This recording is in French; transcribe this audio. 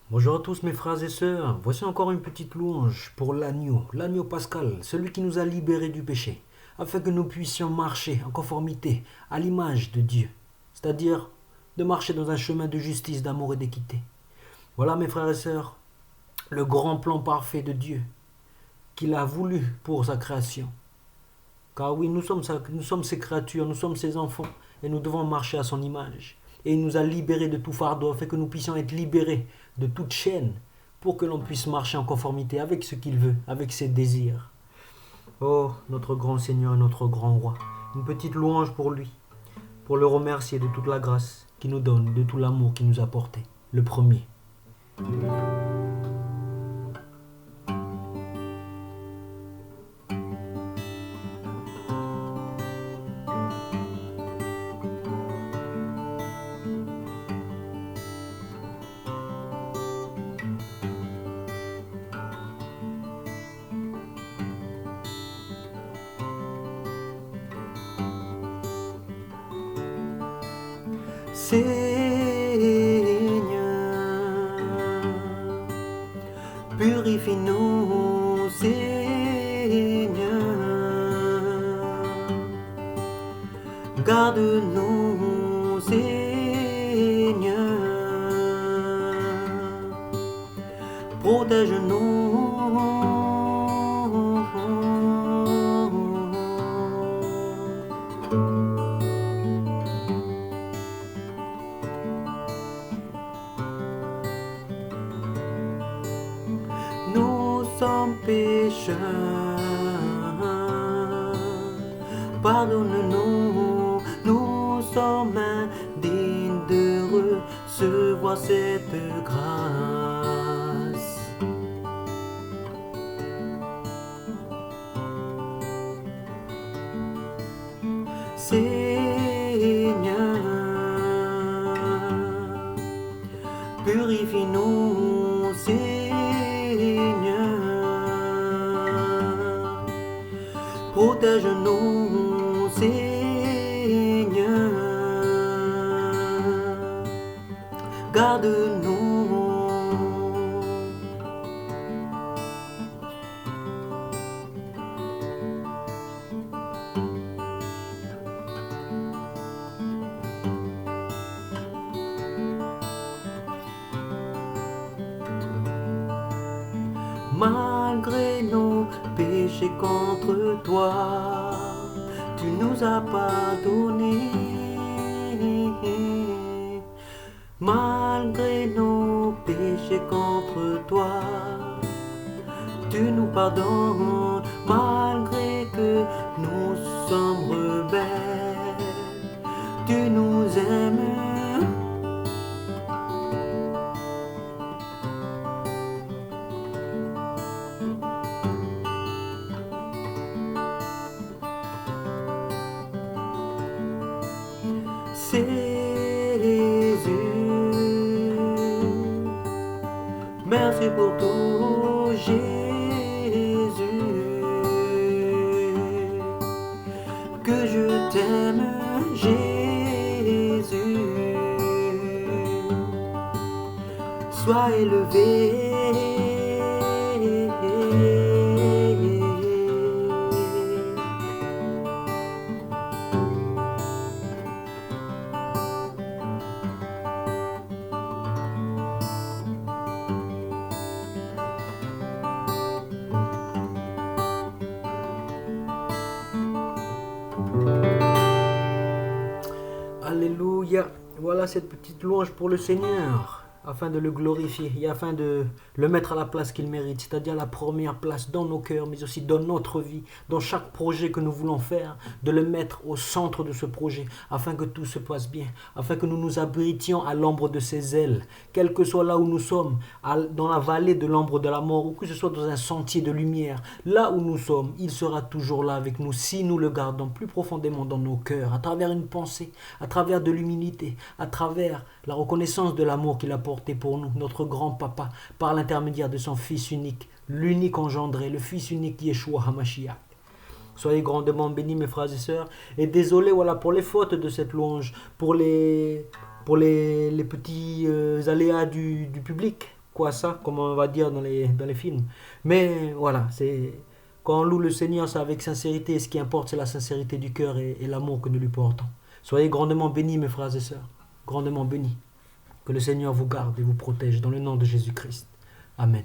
Bonjour à tous mes frères et sœurs, voici encore une petite louange pour l'agneau pascal, celui qui nous a libérés du péché, afin que nous puissions marcher en conformité à l'image de Dieu, c'est-à-dire de marcher dans un chemin de justice, d'amour et d'équité. Voilà mes frères et sœurs, le grand plan parfait de Dieu qu'il a voulu pour sa création. Car oui, nous sommes ses créatures, nous sommes ses enfants, et nous devons marcher à son image. Et il nous a libérés de tout fardeau, afin que nous puissions être libérés de toute chaîne, pour que l'on puisse marcher en conformité avec ce qu'il veut, avec ses désirs. Oh, notre grand Seigneur et notre grand Roi, une petite louange pour lui, pour le remercier de toute la grâce qu'il nous donne, de tout l'amour qu'il nous a porté, le premier. Seigneur, purifie-nous, Seigneur, garde-nous, Seigneur, protège-nous. Nous sommes pécheurs, pardonne-nous, nous sommes indignes de recevoir cette grâce. Seigneur, purifie-nous, Seigneur, protège-nous, Seigneur, garde-nous. Malgré nos péchés contre toi, tu nous as pardonnés. Malgré nos péchés contre toi, tu nous pardonnes. Malgré que nous sommes rebelles, tu nous aimes. Jésus, merci pour tout, Jésus, que je t'aime, Jésus, sois élevé. Alléluia. Voilà cette petite louange pour le Seigneur, afin de le glorifier et afin de le mettre à la place qu'il mérite, c'est-à-dire la première place dans nos cœurs, mais aussi dans notre vie, dans chaque projet que nous voulons faire, de le mettre au centre de ce projet, afin que tout se passe bien, afin que nous nous abritions à l'ombre de ses ailes, quel que soit là où nous sommes, dans la vallée de l'ombre de la mort, ou que ce soit dans un sentier de lumière, là où nous sommes, il sera toujours là avec nous, si nous le gardons plus profondément dans nos cœurs, à travers une pensée, à travers de l'humilité, à travers la reconnaissance de l'amour qu'il a porté pour nous, notre grand papa, par l'intermédiaire de son Fils unique, l'unique engendré, le Fils unique Yeshua HaMashiach. Soyez grandement bénis mes frères et sœurs, et désolé voilà, pour les fautes de cette louange, pour les petits aléas du public. quoi ça, comme on va dire dans les films. Mais voilà, c'est quand on loue le Seigneur, c'est avec sincérité. Et ce qui importe, c'est la sincérité du cœur et l'amour que nous lui portons. Soyez grandement bénis, mes frères et sœurs. Grandement bénis. Que le Seigneur vous garde et vous protège dans le nom de Jésus-Christ. Amen.